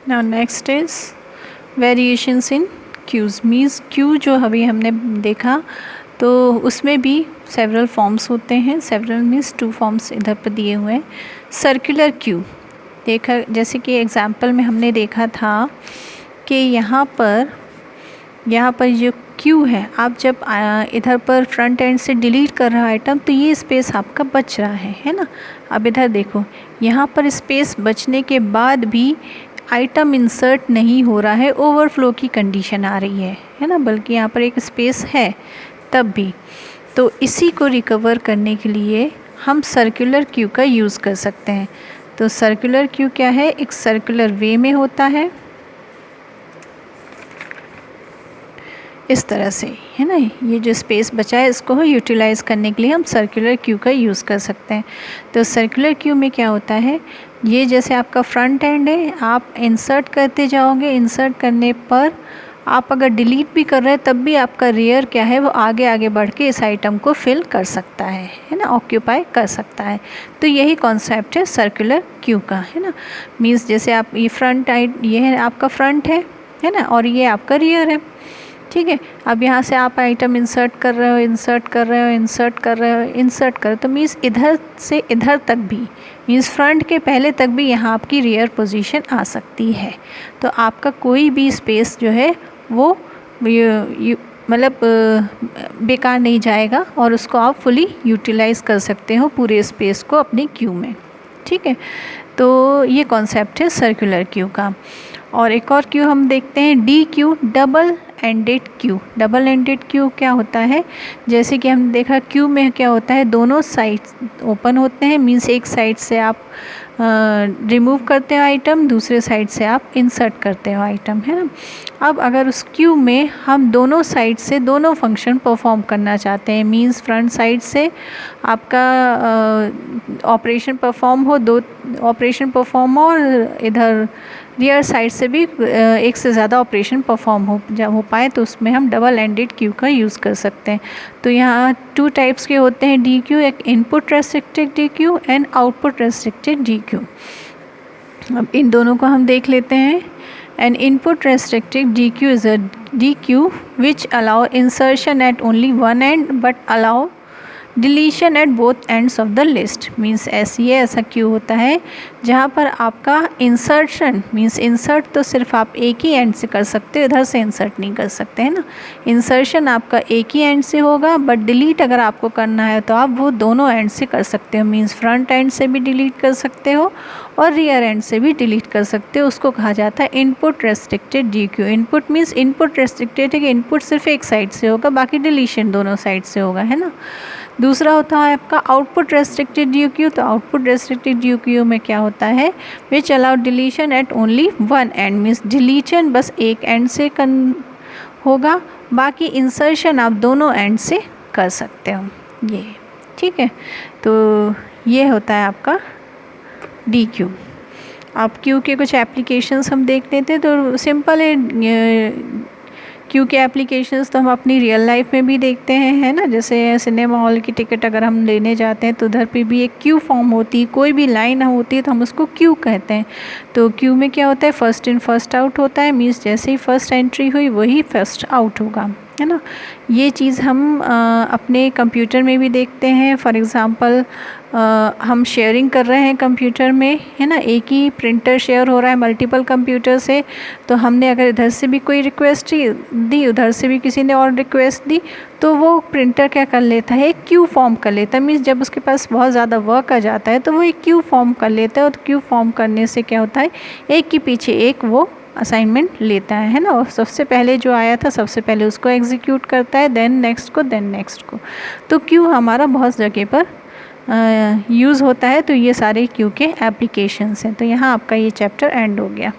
Now next is variations in queues. Means queue जो अभी हमने देखा तो उसमें भी सेवरल फॉर्म्स होते हैं। सेवरल मीन्स 2 फॉर्म्स इधर पर दिए हुए हैं। सर्कुलर क्यू देखा, जैसे कि एग्जाम्पल में हमने देखा था कि यहाँ पर जो क्यू है, आप जब इधर पर फ्रंट एंड से डिलीट कर रहा आइटम तो ये स्पेस आपका बच रहा है ना। अब इधर देखो, यहाँ पर स्पेस बचने के बाद भी आइटम इंसर्ट नहीं हो रहा है, ओवरफ्लो की कंडीशन आ रही है ना, बल्कि यहाँ पर एक स्पेस है तब भी। तो इसी को रिकवर करने के लिए हम सर्कुलर क्यू का यूज़ कर सकते हैं। तो सर्कुलर क्यू क्या है, एक सर्कुलर वे में होता है इस तरह से, है ना। ये जो स्पेस बचा है इसको यूटिलाइज़ करने के लिए हम सर्कुलर क्यू का यूज़ कर सकते हैं। तो सर्कुलर क्यू में क्या होता है, ये जैसे आपका फ्रंट एंड है, आप इंसर्ट करते जाओगे, इंसर्ट करने पर आप अगर डिलीट भी कर रहे हैं तब भी आपका रियर क्या है वो आगे आगे बढ़ के इस आइटम को फिल कर सकता है ना, ऑक्यूपाई कर सकता है। तो यही कॉन्सेप्ट है सर्कुलर क्यू का, है ना। मीन्स जैसे आप ये ये है आपका फ्रंट है ना, और ये आपका रियर है, ठीक है। अब यहाँ से आप आइटम इंसर्ट कर रहे हो, इंसर्ट कर रहे हो, तो मीन्स इधर से इधर तक भी, मीन्स फ्रंट के पहले तक भी यहाँ आपकी रियर पोजीशन आ सकती है। तो आपका कोई भी स्पेस जो है वो मतलब बेकार नहीं जाएगा और उसको आप फुली यूटिलाइज़ कर सकते हो पूरे स्पेस को अपनी क्यू में, ठीक है। तो ये कॉन्सेप्ट है सर्कुलर क्यू का। और एक और क्यू हम देखते हैं, D Q, double ended queue. Double ended queue क्या होता है, जैसे कि हम देखा क्यू में क्या होता है, दोनों साइड ओपन होते हैं, मीन्स एक साइड से आप रिमूव करते हो आइटम, दूसरे साइड से आप इंसर्ट करते हो आइटम, है ना। अब अगर उस क्यू में हम दोनों साइड से दोनों फंक्शन परफॉर्म करना चाहते हैं, मीन्स फ्रंट साइड से आपका ऑपरेशन परफॉर्म हो, 2 ऑपरेशन परफॉर्म हो, और इधर रियर साइड से भी एक से ज़्यादा ऑपरेशन परफॉर्म हो पाए, तो उसमें हम डबल एंडेड क्यू का यूज़ कर सकते हैं। तो यहाँ 2 टाइप्स के होते हैं डी क्यू, एक input restricted D Q and output restricted D Q. अब इन दोनों को हम देख लेते हैं। An input restricted D Q is a D Q which allow insertion at only one end but allow deletion at both ends of the list. Means ऐसा queue होता है जहाँ पर आपका इंसर्शन, मीन्स इंसर्ट तो सिर्फ आप एक ही एंड से कर सकते हो, इधर से इंसर्ट नहीं कर सकते, है ना। इंसर्शन आपका एक ही एंड से होगा, बट डिलीट अगर आपको करना है तो आप वो दोनों एंड से कर सकते हो, मीन्स फ्रंट एंड से भी डिलीट कर सकते हो और रियर एंड से भी डिलीट कर सकते हो। उसको कहा जाता है input restricted D Q. Input means input restricted है कि इनपुट सिर्फ एक साइड से होगा, बाकी डिलीशन दोनों साइड से होगा, है ना। दूसरा होता है आपका आउटपुट रेस्ट्रिक्टेड डी क्यू। तो आउटपुट रेस्ट्रिक्टेड डी क्यू में क्या होता है, which allow deletion at only one end, means deletion बस एक एंड से होगा, बाकी इंसर्शन आप दोनों एंड से कर सकते हो, ये ठीक है। तो ये होता है आपका डी क्यू। आप क्यू के कुछ एप्लीकेशंस हम देख लेते हैं। तो सिंपल है, क्यू के एप्लीकेशंस तो हम अपनी रियल लाइफ में भी देखते हैं, है ना। जैसे सिनेमा हॉल की टिकट अगर हम लेने जाते हैं तो उधर पे भी एक क्यू फॉर्म होती है, कोई भी लाइन होती है तो हम उसको क्यू कहते हैं। तो क्यू में क्या होता है, फर्स्ट इन फर्स्ट आउट होता है, मीन्स जैसे ही फर्स्ट एंट्री हुई वही फर्स्ट आउट होगा, है ना। ये चीज़ हम अपने कंप्यूटर में भी देखते हैं। फॉर एग्ज़ाम्पल हम शेयरिंग कर रहे हैं कंप्यूटर में, है ना, एक ही प्रिंटर शेयर हो रहा है मल्टीपल कंप्यूटर से, तो हमने अगर इधर से भी कोई रिक्वेस्ट दी, उधर से भी किसी ने और रिक्वेस्ट दी, तो वो प्रिंटर क्या कर लेता है, एक क्यू फॉर्म कर लेता है। मीन्स जब उसके पास बहुत ज़्यादा वर्क आ जाता है तो वो एक क्यू फॉर्म कर लेता है, और क्यू फॉर्म करने से क्या होता है, एक के पीछे एक वो असाइनमेंट लेता है ना। और सबसे पहले जो आया था सबसे पहले उसको एग्जीक्यूट करता है, देन नेक्स्ट को। तो क्यू हमारा बहुत जगह पर यूज़ होता है। तो ये सारे क्यू के एप्लीकेशंस हैं। तो यहाँ आपका ये चैप्टर एंड हो गया।